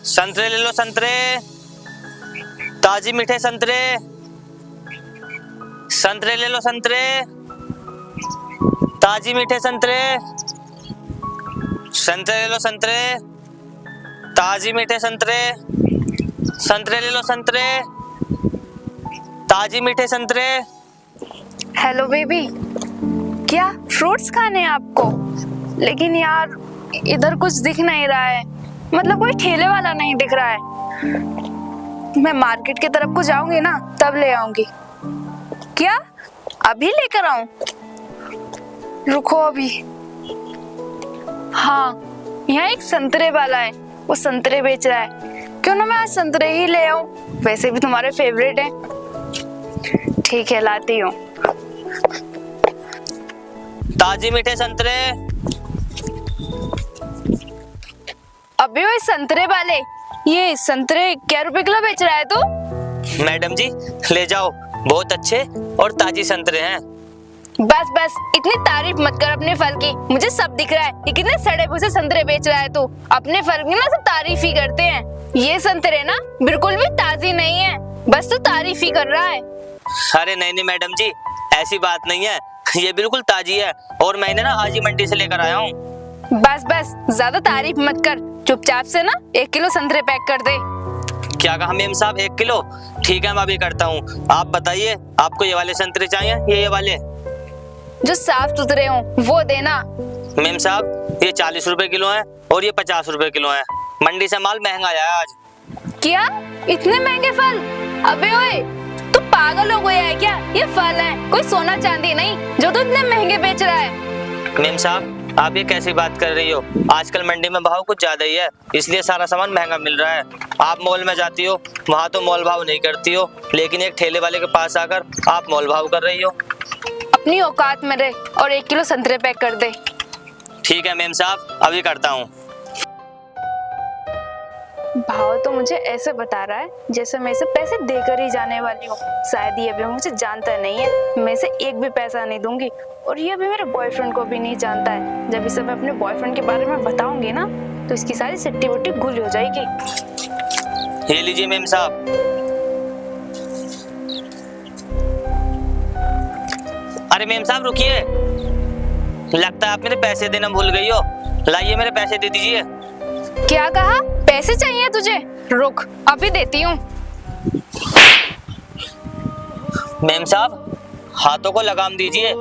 संतरे ले लो संतरे, ताजी मीठे संतरे। संतरे ले लो संतरे, ताजी मीठे संतरे। संतरे ले लो संतरे, ताजी मीठे संतरे। संतरे ले लो संतरे, ताजी मीठे संतरे। हेलो बेबी, क्या फ्रूट्स खाने हैं आपको? लेकिन यार इधर कुछ दिख नहीं रहा है, मतलब कोई ठेले वाला नहीं दिख रहा है। मैं मार्केट की तरफ को जाऊंगी ना तब ले आऊंगी। क्या अभी लेकर आऊं? रुको अभी। हाँ, यहाँ एक संतरे वाला है, वो संतरे बेच रहा है। क्यों ना मैं आज संतरे ही ले आऊं, वैसे भी तुम्हारे फेवरेट हैं। ठीक है, लाती हूँ। ताजी मीठे संतरे। अबे ओए संतरे वाले, ये संतरे क्या रुपए किलो बेच रहा है तू? मैडम जी ले जाओ, बहुत अच्छे और ताजी संतरे हैं। बस बस, इतनी तारीफ मत कर अपने फल की, मुझे सब दिख रहा है। ये कितने सड़े भूसे संतरे बेच रहा है तू। अपने फल की ना सब तारीफ ही करते हैं। ये संतरे ना बिल्कुल भी ताजी नहीं है, बस तू तारीफ ही कर रहा है। अरे नहीं नहीं मैडम जी, ऐसी बात नहीं है, ये बिल्कुल ताजी है और मैंने ना आज ही मंडी से लेकर आया हूँ। बस बस, ज्यादा तारीफ मत कर, चुपचाप से ना 1 किलो संतरे पैक कर दे। क्या कहा मेम साहब, 1 किलो? ठीक है मैं अभी करता हूँ। आप बताइए आपको ये वाले संतरे चाहिए, ये वाले जो साफ सुथरे हों वो देना। मेम साहब ये 40 रुपए किलो है और ये 50 रुपए किलो है। मंडी से माल महंगा आया है आज। क्या इतने महंगे फल? अबे ओए, तू पागल हो गया है क्या? ये फल है, कोई सोना चांदी नहीं जो तू इतने महंगे बेच रहा है। मेम साहब आप ये कैसी बात कर रही हो? आजकल मंडी में भाव कुछ ज्यादा ही है, इसलिए सारा सामान महंगा मिल रहा है। आप मॉल में जाती हो, वहाँ तो मोल भाव नहीं करती हो, लेकिन एक ठेले वाले के पास आकर आप मोल भाव कर रही हो। अपनी औकात में रह और 1 किलो संतरे पैक कर दे। ठीक है मेम साहब, अभी करता हूँ। भाव तो मुझे ऐसे बता रहा है जैसे मैं इसे पैसे देकर ही जाने वाली हूँ। शायद ये अभी मुझे जानता नहीं है, मैं इसे एक भी पैसा नहीं दूंगी। और ये अभी मेरे बॉयफ्रेंड को भी नहीं जानता है। जब इसे मैं अपने बॉयफ्रेंड के बारे में बताऊंगी ना तो इसकी सारी सिट्टी बुट्टी गुल हो जाएगी। ये लीजिए मेम साहब। अरे मेम साहब रुकिए, लगता है आप मेरे पैसे देना भूल गई हो। लाइए मेरे पैसे दे दीजिए। क्या कहा? पैसे चाहिए तुझे? रुक अभी देती हूँ। मेम साहब हाथों को लगाम दीजिए।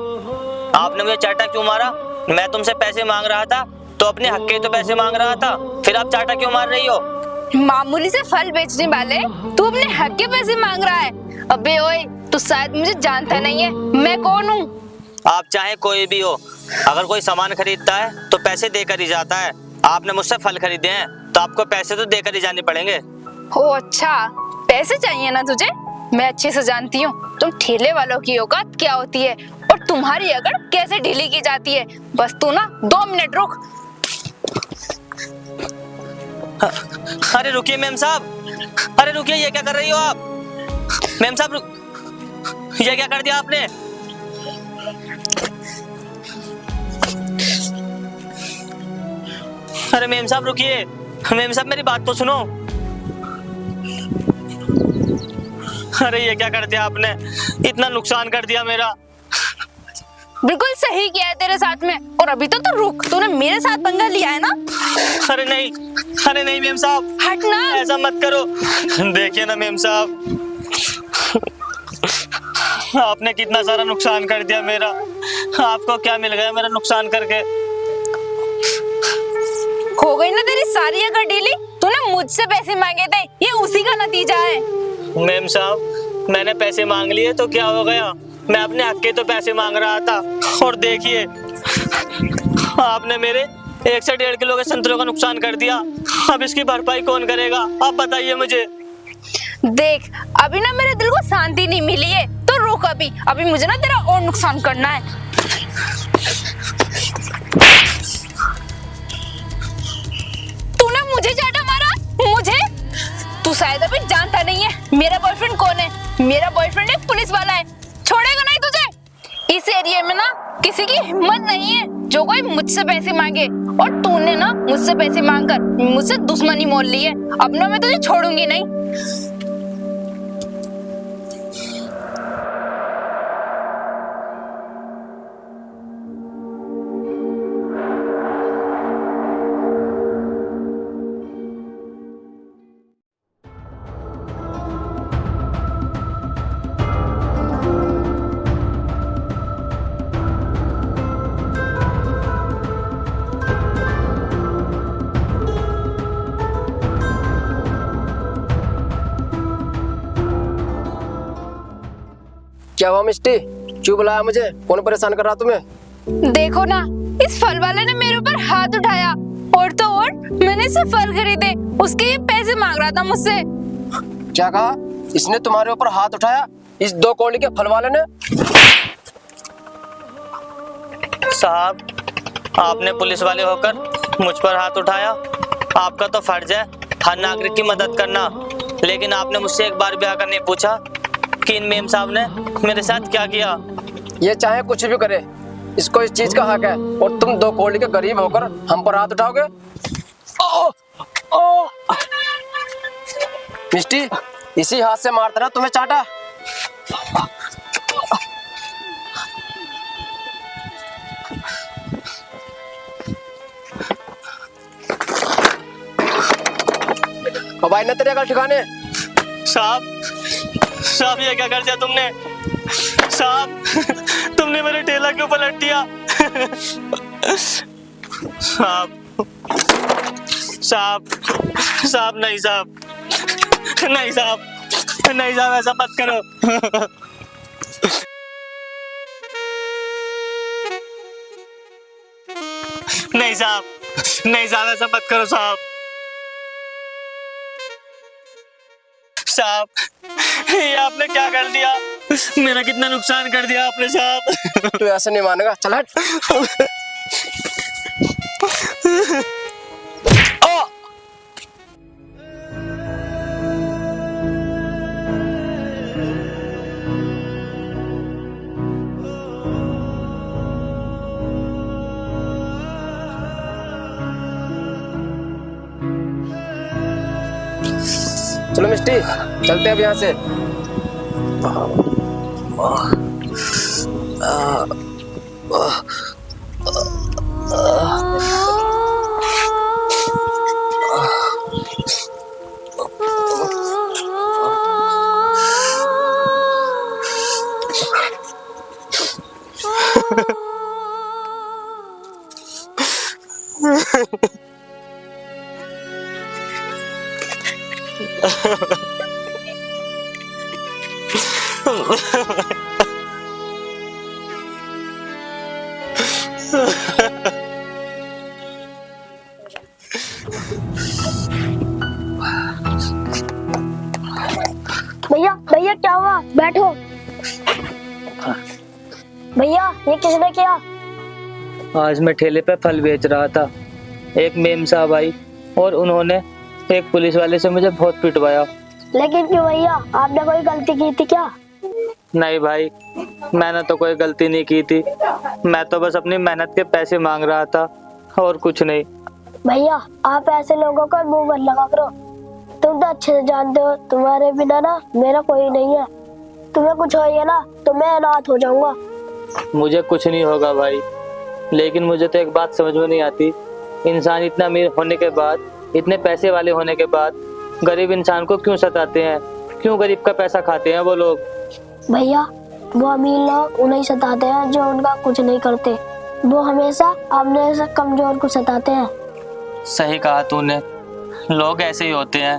आपने मुझे चाटा क्यों मारा? मैं तुमसे पैसे मांग रहा था तो अपने हक के तो पैसे मांग रहा था, फिर आप चाटा क्यों मार रही हो? मामूली से फल बेचने वाले तू अपने हक के पैसे मांग रहा है? अबे ओए, तू शायद मुझे जानता नहीं है, मैं कौन हूँ? आप चाहे कोई भी हो, अगर कोई सामान खरीदता है तो पैसे देकर ही जाता है। आपने मुझसे फल खरीदे हैं तो आपको पैसे तो देकर ही जाने पड़ेंगे। ओ अच्छा, पैसे चाहिए ना तुझे? मैं अच्छे से जानती हूँ तुम ठेले वालों की औकात क्या होती है और तुम्हारी अकड़ कैसे ढीली की जाती है। बस तू ना 2 मिनट रुक। अरे रुकिए मेम साहब, अरे रुकिए, ये क्या कर रही हो आप? मेम साहब ये क्या कर दिया आपने? अरे मेम साहब रुकिए, मेम साहब मेरी बात तो सुनो। अरे ये क्या कर दिया आपने? इतना नुकसान कर दिया मेरा। बिल्कुल सही किया है तेरे साथ में। और अभी तो तू रुक, तूने मेरे साथ पंगा लिया है ना? अरे नहीं, अरे नहीं मेम साहब, हट ना। ऐसा मत करो। देखिए ना मेम साहब, आपने कितना सारा नुकसान कर दिया मेरा। आपको क्या मिल गया मेरा नुकसान करके? हो गई ना तेरी सारी अकड़ ढीली। तूने मुझसे पैसे मांगे थे, ये उसी का नतीजा है। मेम साहब मैंने पैसे मांग लिए तो क्या हो गया? मैं अपने हक के तो पैसे मांग रहा था और देखिए आपने मेरे 1 से 1.5 किलो के संतरों का नुकसान कर दिया। अब इसकी भरपाई कौन करेगा? आप बताइए मुझे। देख अभी ना मेरे दिल को शांति नहीं मिली है, तो रुक अभी मुझे ना तेरा और नुकसान करना है। तूने मुझे चाटा मारा? मुझे? तू शायद अभी जानता नहीं है मेरा बॉयफ्रेंड कौन है। मेरा बॉयफ्रेंड एक पुलिस वाला है, छोड़ेगा नहीं तुझे। इस एरिया में ना किसी की हिम्मत नहीं है जो कोई मुझसे पैसे मांगे। और तूने ना मुझसे पैसे मांगकर मुझसे दुश्मनी मोल ली है। अब ना मैं तुझे छोड़ूंगी नहीं। क्या हुआ मिस्टी, क्यों बुलाया मुझे? कौन परेशान कर रहा तुम्हें? देखो ना, इस फल वाले ने मेरे ऊपर हाथ उठाया। और तो और मैंने इसे फल खरीदे, उसके ये पैसे मांग रहा था मुझसे। क्या कहा? इसने तुम्हारे ऊपर हाथ उठाया? इस 2 कौड़ी के फल वाले ने? साहब, आपने पुलिस वाले होकर मुझ पर हाथ उठाया। आपका तो फर्ज है हर नागरिक की मदद करना, लेकिन आपने मुझसे एक बार भी आकर नहीं पूछा कि इन मेम साहब ने मेरे साथ क्या किया। ये चाहे कुछ भी करे, इसको इस चीज का हक है, और तुम 2 कौड़ी के गरीब होकर हम पर हाथ उठाओगे? ओ, ओ। मिस्टी, इसी हाथ से मारता ना तुम्हें चाटा। अब आई ना तेरे अकल ठिकाने। साहब, ये क्या कर दिया तुमने? साहब, तुमने मेरे ठेला क्यों पलट दिया? साहब, नहीं साहब, नहीं साहब, नहीं साहब, ऐसा मत करो। नहीं साहब, ऐसा मत करो साहब। साहब, ये आपने क्या कर दिया? मेरा कितना नुकसान कर दिया आपने साहब। तू ऐसे नहीं मानेगा, चल हट। चलो मिस्टी, चलते हैं अब यहाँ से। भैया भैया क्या हुआ? बैठो। भैया ये किसने किया? आज मैं ठेले पे फल बेच रहा था, एक मेम साहब आई और उन्होंने एक पुलिस वाले से मुझे बहुत पिटवाया। लेकिन क्यों भैया, आपने कोई गलती की थी क्या? नहीं भाई, मैंने तो कोई गलती नहीं की थी। मैं तो बस अपनी मेहनत के पैसे मांग रहा था और कुछ नहीं। भैया आप ऐसे लोगों का मुंह मत लगा करो। तुम तो अच्छे से जानते हो तुम्हारे बिना ना मेरा कोई नहीं है। तुम्हें कुछ हो गया ना तो मैं अनाथ हो जाऊंगा। मुझे कुछ नहीं होगा भाई, लेकिन मुझे तो एक बात समझ में नहीं आती, इंसान इतना अमीर होने के बाद, इतने पैसे वाले होने के बाद गरीब इंसान को क्यों सताते हैं? क्यों गरीब का पैसा खाते हैं वो लोग? भैया वो अमीर लोग उन्हें सताते हैं जो उनका कुछ नहीं करते। वो हमेशा अपने से कमजोर को सताते हैं। सही कहा तूने, लोग ऐसे ही होते हैं।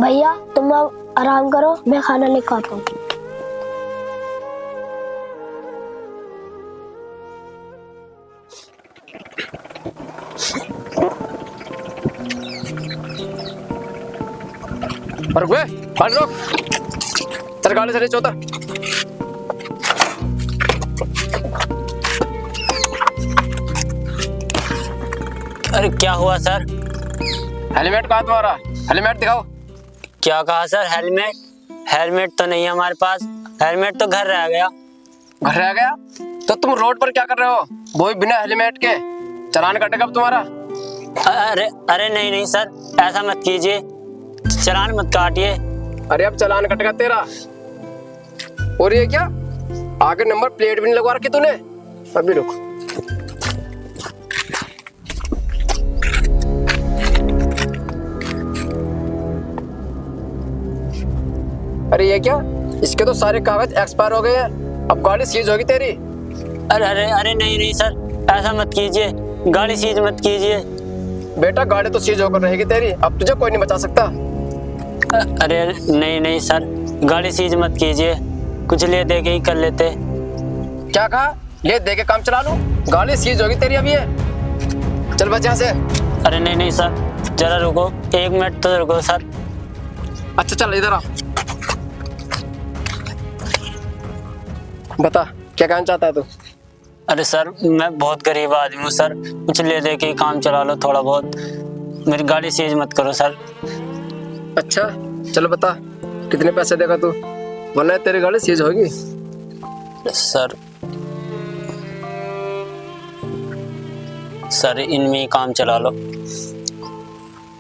भैया तुम अब आराम करो, मैं खाना लेकर आता हूँ। रोक, चल गाड़ी से नीचे उतर। अरे क्या हुआ सर? हेलमेट कहाँ तुम्हारा? हेलमेट दिखाओ। क्या कहा सर? हेलमेट तो नहीं है हमारे पास। हेलमेट तो घर रह गया। घर रह गया? तो तुम रोड पर क्या कर रहे हो, वो भी बिना हेलमेट के? चालान कटेगा अब तुम्हारा। अरे अरे नहीं नहीं सर, ऐसा मत कीजिए, चालान मत काटिए। अरे अब चालान कटेगा तेरा। और ये क्या, आगे नंबर प्लेट भी नहीं लगवा रखी तूने। अभी रुक, अरे ये क्या, इसके तो सारे कागज एक्सपायर हो गए हैं, अब गाड़ी सीज होगी तेरी। अरे अरे अरे नहीं नहीं सर, ऐसा मत कीजिए, गाड़ी सीज मत कीजिए। बेटा गाड़ी तो सीज होकर रहेगी तेरी, अब तुझे कोई नहीं बचा सकता। अरे नहीं नहीं सर, गाड़ी सीज मत कीजिए, कुछ ले दे के ही कर लेते। क्या कहा, ले दे के काम चला लूं? गाड़ी सीज होगी तेरी अब ये। चल बच यहाँ से। अरे नहीं नहीं सर, जरा रुको, 1 मिनट तो रुको सर। अच्छा चल इधर आ, बता क्या कहना चाहता है तू? अरे सर मैं बहुत गरीब आदमी हूँ सर, कुछ ले दे के ही काम चला लो थोड़ा बहुत, मेरी गाड़ी सीज मत करो सर। अच्छा चल बता कितने पैसे देगा तू, वरना तेरी गाड़ी सीज होगी। सर इनमें ही काम चला लो।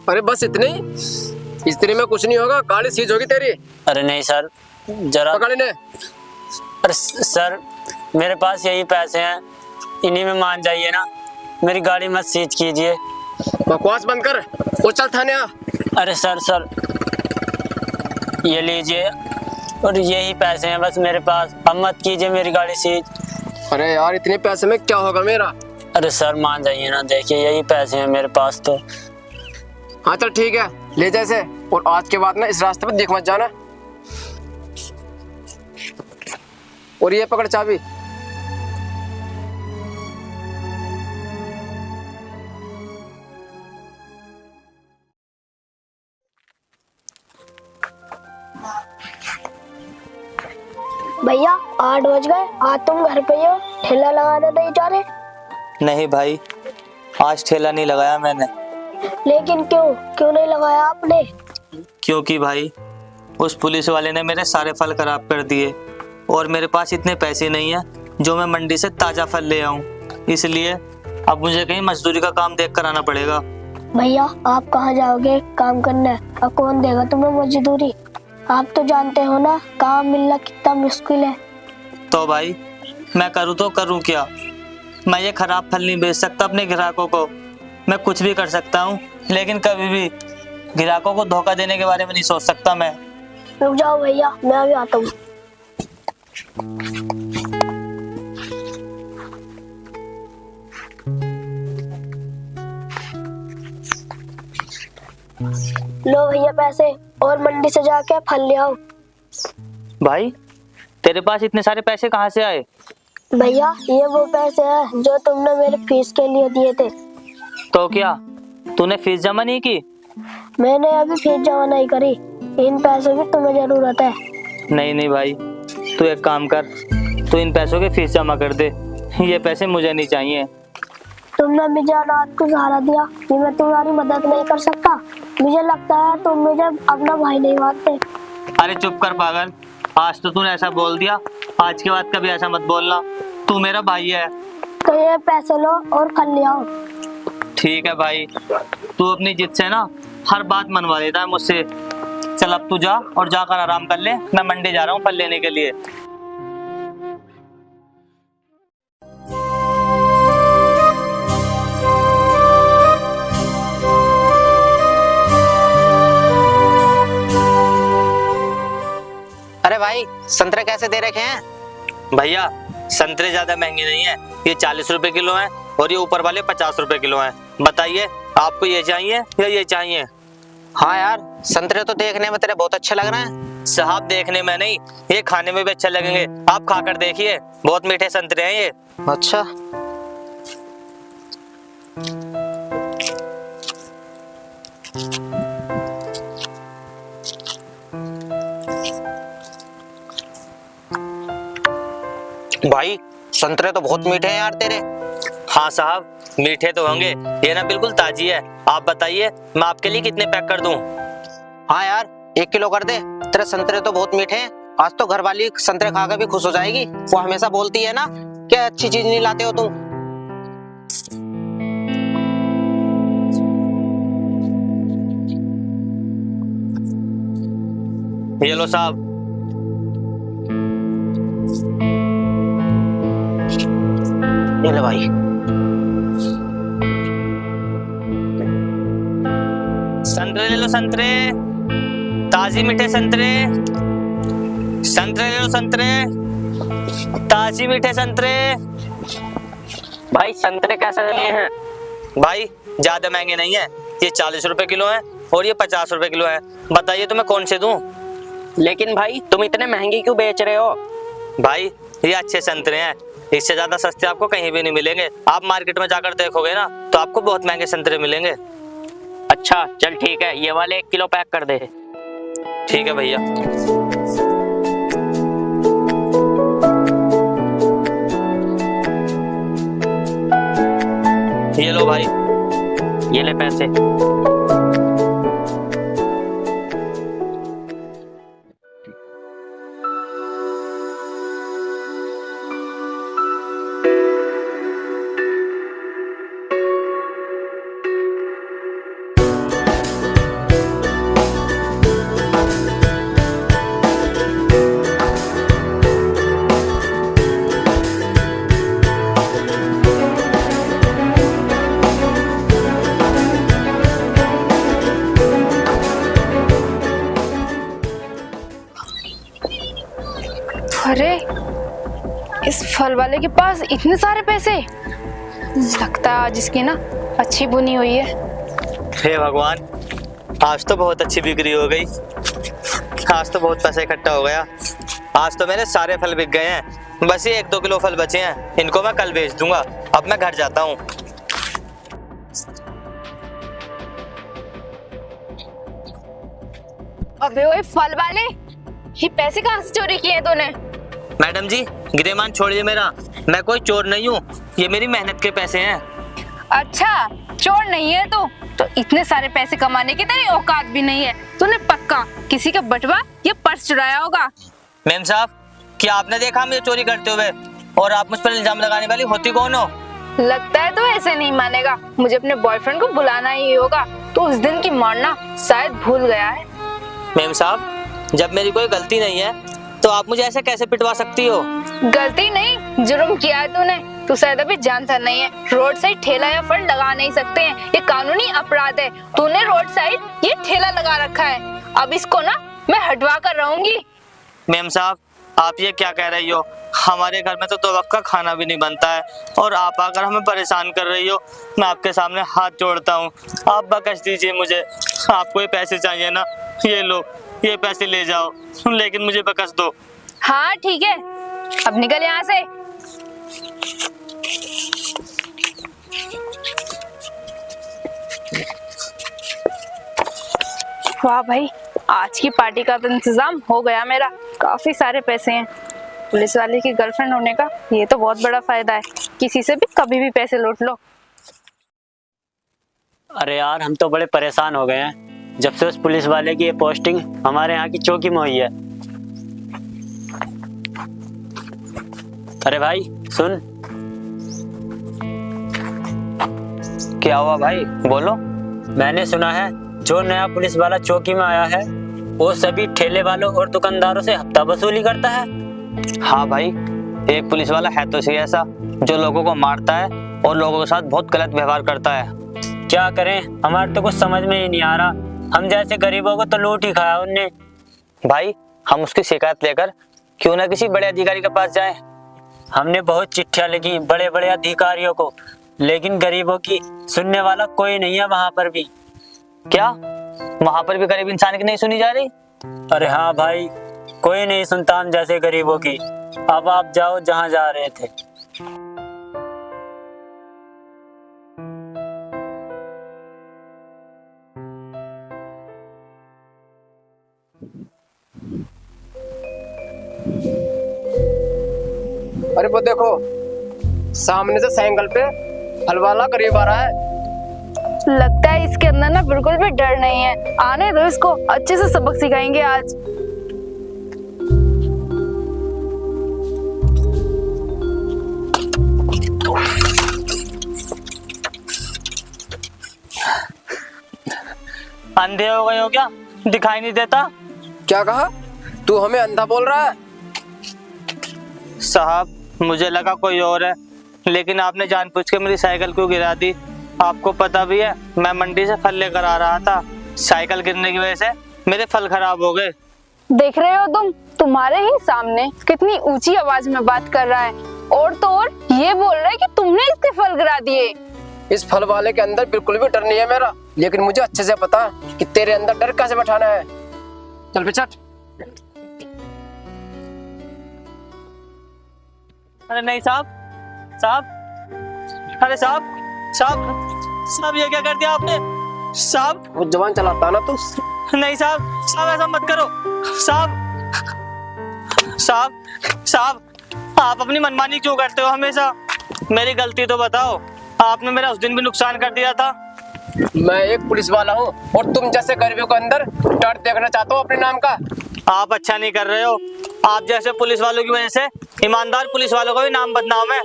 अरे बस इतने ही, इतने में कुछ नहीं होगा, गाड़ी सीज होगी तेरी। अरे नहीं सर, जरा पकड़ इन्हें। अरे सर मेरे पास यही पैसे हैं, इन्हीं में मान जाइए ना, मेरी गाड़ी मत सीज कीजिए। बकवास बंद कर और चल थाने आ। अरे सर ये लीजिए, और यही पैसे हैं बस मेरे पास, अब मत कीजिए मेरी गाड़ी सीज। अरे यार इतने पैसे में क्या होगा मेरा। अरे सर मान जाइए ना, देखिए यही पैसे हैं मेरे पास तो। हाँ चल ठीक है, ले जा इसे, और आज के बाद ना इस रास्ते पे देख मत जाना। और ये पकड़ चाबी। भैया 8 बज गए, आज तुम घर पे ही हो, ठेला लगाने नहीं जा रहे? नहीं भाई, आज ठेला नहीं लगाया मैंने। लेकिन क्यों नहीं लगाया आपने? क्योंकि भाई उस पुलिस वाले ने मेरे सारे फल खराब कर दिए, और मेरे पास इतने पैसे नहीं है जो मैं मंडी से ताज़ा फल ले आऊं, इसलिए अब मुझे कहीं मजदूरी का काम देख कर आना पड़ेगा। भैया आप कहाँ जाओगे काम करने, और कौन देगा तुम्हें मजदूरी? आप तो जानते हो ना काम मिलना कितना मुश्किल है। तो भाई मैं करूँ तो करूँ क्या, मैं ये खराब फल नहीं बेच सकता अपने ग्राहकों को। मैं कुछ भी कर सकता हूँ, लेकिन कभी भी ग्राहकों को धोखा देने के बारे में नहीं सोच सकता मैं। रुक जाओ भैया, मैं अभी आता हूँ। लो भैया पैसे, और मंडी से जाके फल ले आओ। भाई तेरे पास इतने सारे पैसे कहाँ से आए? भैया ये वो पैसे हैं जो तुमने मेरे फीस के लिए दिए थे। तो क्या तूने फीस जमा नहीं की? मैंने अभी फीस जमा नहीं करी, इन पैसों की तुम्हें जरूरत है। नहीं भाई, तू एक काम कर, तू इन पैसों की फीस जमा कर दे, ये पैसे मुझे नहीं चाहिए। तुमने मुझे रात को सहारा दिया कि मैं तुम्हारी मदद नहीं कर सकता, मुझे लगता है तुम मुझे अपना भाई नहीं मानते। अरे चुप कर पागल, आज तो तूने ऐसा बोल दिया, आज के बाद कभी ऐसा मत बोलना, तू मेरा भाई है। तो ये पैसे लो और फल ले आओ। ठीक है भाई, तू अपनी जिद से ना हर बात मनवा लेता है मुझसे। चल अब तू जा और जाकर आराम कर ले, मैं मंडी जा रहा हूँ फल लेने के लिए। अरे भाई संतरे कैसे दे रखे हैं? भैया संतरे ज्यादा महंगे नहीं है, ये 40 रुपए किलो हैं, और ये ऊपर वाले 50 रुपए किलो हैं। बताइए आपको ये चाहिए या ये चाहिए? हाँ यार, संतरे तो देखने में तेरे बहुत अच्छे लग रहे हैं। साहब देखने में नहीं, ये खाने में भी अच्छे लगेंगे, आप खाकर देखिए, बहुत मीठे संतरे हैं ये। अच्छा भाई संतरे तो बहुत मीठे हैं यार तेरे। हाँ साहब मीठे तो होंगे, ये ना बिल्कुल ताजी है। आप बताइए मैं आपके लिए कितने पैक कर दूं? हाँ यार 1 किलो कर दे, तेरे संतरे तो बहुत मीठे हैं। आज तो घरवाली संतरे खाकर भी खुश हो जाएगी, वो हमेशा बोलती है ना कि अच्छी चीज नहीं लाते हो तुम। ये लो साहब। ये लो भाई। संतरे ले लो, संतरे ताजी मीठे संतरे। संतरे ले लो, संतरे ताजी मीठे संतरे। भाई संतरे कैसे लिए हैं? भाई ज्यादा महंगे नहीं है, ये 40 रुपए किलो है और ये 50 रुपए किलो है। बताइए तुम्हें कौन से दूं? लेकिन भाई तुम इतने महंगे क्यों बेच रहे हो? भाई ये अच्छे संतरे हैं, इससे ज्यादा सस्ते आपको कहीं भी नहीं मिलेंगे। आप मार्केट में जाकर देखोगे ना तो आपको बहुत महंगे संतरे मिलेंगे। अच्छा चल ठीक है, ये वाले 1 किलो पैक कर दे। ठीक है भैया। ये लो भाई। ये ले पैसे। अरे इस फल वाले के पास इतने सारे पैसे, लगता है आज इसकी ना अच्छी बुनी हुई है। हे भगवान, आज तो बहुत अच्छी बिक्री हो गई। आज तो बहुत पैसा इकट्ठा हो गया। आज तो मेरे सारे फल बिक गए हैं। बस ये 1-2 किलो फल बचे हैं, इनको मैं कल बेच दूंगा। अब मैं घर जाता हूँ। अबे ओए फल वाले, ये पैसे कहाँ से चोरी किए तूने? मैडम जी गिरेमान छोड़िए मेरा, मैं कोई चोर नहीं हूँ, ये मेरी मेहनत के पैसे हैं। अच्छा चोर नहीं है तू, तो इतने सारे पैसे कमाने की तेरी औकात भी नहीं है। तूने पक्का किसी का बटवा या पर्स चुराया होगा। मैम साहब, क्या आपने देखा मुझे चोरी करते हुए? और आप मुझ पर इल्जाम लगाने वाली होती कौन हो? लगता है तो ऐसे नहीं मानेगा। मुझे अपने बॉयफ्रेंड को बुलाना ही होगा। तो उस दिन की मारना शायद भूल गया है। मैम साहब, जब मेरी कोई गलती नहीं है तो आप मुझे ऐसे कैसे पिटवा सकती हो? गलती नहीं, जुर्म किया है तूने। तू शायद अभी जानता नहीं है, रोड साइड ठेला या फल लगा नहीं सकते हैं, ये कानूनी अपराध है। तूने रोड साइड ये ठेला लगा रखा है, अब इसको ना मैं हटवा कर रहूंगी। मैम साहब, आप ये क्या कह रही हो? हमारे घर में तो 2 वक्त का खाना भी नहीं बनता है और आप आकर हमें परेशान कर रही हो। मैं आपके सामने हाथ जोड़ता हूँ, आप बख्श दीजिए मुझे। आपको ये पैसे चाहिए ना, ये लो, ये पैसे ले जाओ, लेकिन मुझे बख्श दो। हाँ ठीक है, अब निकल यहाँ से। वाह भाई, आज की पार्टी का तो इंतजाम हो गया मेरा। काफी सारे पैसे हैं। पुलिस वाले की गर्लफ्रेंड होने का ये तो बहुत बड़ा फायदा है, किसी से भी कभी भी पैसे लूट लो। अरे यार, हम तो बड़े परेशान हो गए हैं जब से उस पुलिस वाले की ये पोस्टिंग हमारे यहाँ की चौकी में हुई है। अरे भाई सुन। क्या हुआ भाई, बोलो। मैंने सुना है जो नया पुलिस वाला चौकी में आया है वो सभी ठेले वालों और दुकानदारों से हफ्ता वसूली करता है। हाँ भाई, एक पुलिस वाला है तो सही ऐसा, जो लोगों को मारता है और लोगों के साथ बहुत गलत व्यवहार करता है। क्या करें, हमारे तो कुछ समझ में ही नहीं आ रहा। हम जैसे गरीबों को तो लूट ही खाया उनने। भाई हम उसकी शिकायत लेकर क्यों ना किसी बड़े अधिकारी के पास जाएं। हमने बहुत चिट्ठियां लिखी बड़े बड़े अधिकारियों को, लेकिन गरीबों की सुनने वाला कोई नहीं है वहां पर भी। क्या वहां पर भी गरीब इंसान की नहीं सुनी जा रही? अरे हाँ भाई, कोई नहीं सुनता हम जैसे गरीबों की। अब आप जाओ जहां जा रहे थे। अरे वो देखो, सामने से साइकिल पे फल वाला करीब आ रहा है। लगता है इसके अंदर ना बिल्कुल भी डर नहीं है। आने दो इसको, अच्छे से सबक सिखाएंगे आज। अंधे हो गए हो क्या? दिखाई नहीं देता? क्या कहा? तू हमें अंधा बोल रहा है? साहब मुझे लगा कोई और है, लेकिन आपने जानबूझ के मेरी साइकिल क्यों गिरा दी? आपको पता भी है मैं मंडी से फल लेकर आ रहा था, साइकिल गिरने की वजह से मेरे फल खराब हो गए। देख रहे हो तुम, तुम्हारे ही सामने कितनी ऊंची आवाज में बात कर रहा है, और तो और ये बोल रहा है कि तुमने इसके फल गिरा दिए। इस फल वाले के अंदर बिल्कुल भी डर नहीं है मेरा, लेकिन मुझे अच्छे से पता है कि तेरे अंदर डर कैसे बैठाना है। चल पिछट। अरे नहीं साहब, साहब, अरे साहब, साहब, साहब ये क्या कर दिया आपने? साहब वो जवान चलाता ना तू। नहीं साहब, साहब ऐसा मत करो। साहब, साहब, साहब, आप अपनी मनमानी क्यों करते हो हमेशा? मेरी गलती तो बताओ, आपने मेरा उस दिन भी नुकसान कर दिया था। मैं एक पुलिस वाला हूँ और तुम जैसे गरीबों के अंदर डर देखना चाहते हो अपने नाम का। आप अच्छा नहीं कर रहे हो। आप जैसे पुलिस वालों की वजह से ईमानदार पुलिस वालों का भी नाम बदनाम है।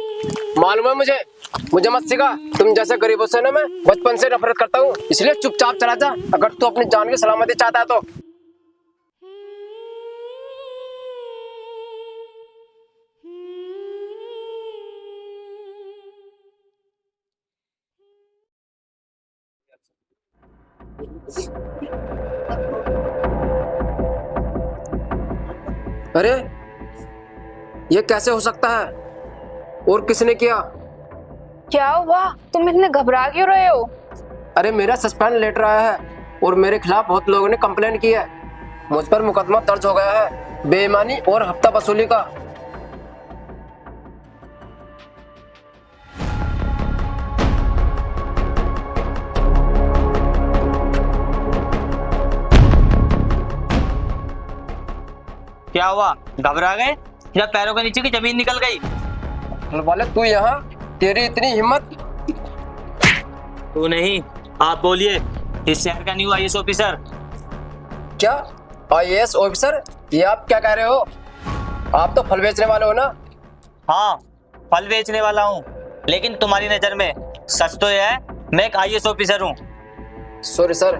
मालूम है मुझे मत सिखा। तुम जैसे गरीबों से ना मैं बचपन से नफरत करता हूँ, इसलिए चुपचाप चला जा अगर तू अपनी जान की सलामती चाहता है तो। अरे ये कैसे हो सकता है और किसने किया? क्या हुआ, तुम इतने घबरा क्यों रहे हो? अरे मेरा सस्पेंड लेटर आया है और मेरे खिलाफ बहुत लोगों ने कंप्लेन की है। मुझ पर मुकदमा दर्ज हो गया है बेईमानी और हफ्ता वसूली का। क्या हुआ, घबरा गए या पैरों के नीचे की जमीन निकल गई? वाले तू यहाँ, तेरी इतनी हिम्मत? तू नहीं, आप बोलिए। इस शहर का न्यू आईएएस ऑफिसर। क्या आईएएस ऑफिसर? ये आप क्या कह रहे हो? आप तो फल बेचने वाले हो ना? हाँ, फल बेचने वाला हूँ, लेकिन तुम्हारी नजर में सच तो यह है मैं एक आईएएस ऑफिसर हूँ। सॉरी सर,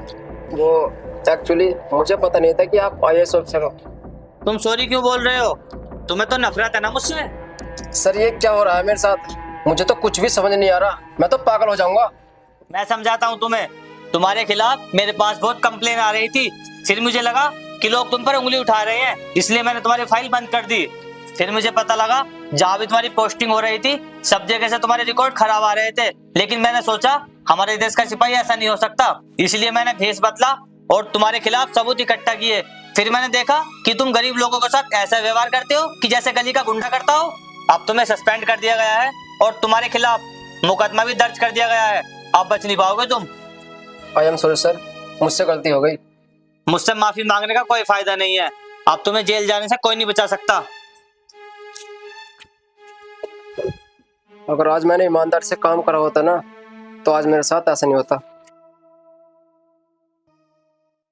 वो एक्चुअली मुझे पता नहीं था कि आप आईएएस ऑफिसर हो। तुम सॉरी क्यों बोल रहे हो? तुम्हें तो नफरत है ना मुझसे? सर ये क्या हो रहा है मेरे साथ? मुझे तो कुछ भी समझ नहीं आ रहा, मैं तो पागल हो जाऊंगा। मैं समझाता हूँ तुम्हें। तुम्हारे खिलाफ मेरे पास बहुत कंप्लेन आ रही थी, फिर मुझे लगा कि लोग तुम पर उंगली उठा रहे हैं, इसलिए मैंने तुम्हारी फाइल बंद कर दी। फिर मुझे पता लगा जहाँ भी तुम्हारी पोस्टिंग हो रही थी सब जगह से तुम्हारे रिकॉर्ड खराब आ रहे थे, लेकिन मैंने सोचा हमारे देश का सिपाही ऐसा नहीं हो सकता, इसलिए मैंने भेष बदला और तुम्हारे खिलाफ सबूत इकट्ठा किए। फिर मैंने देखा कि तुम गरीब लोगों के साथ ऐसा व्यवहार करते हो कि जैसे गली का गुंडा करता हो। अब तुम्हें सस्पेंड कर दिया गया है और तुम्हारे खिलाफ मुकदमा भी दर्ज कर दिया गया है। अब बच नहीं पाओगे तुम। आई एम सॉरी सर, मुझसे गलती हो गई। मुझसे माफी मांगने का कोई फायदा नहीं है। अब तुम्हें जेल जाने से कोई नहीं बचा सकता। अगर आज मैंने ईमानदार से काम करा होता ना तो आज मेरे साथ ऐसा नहीं होता।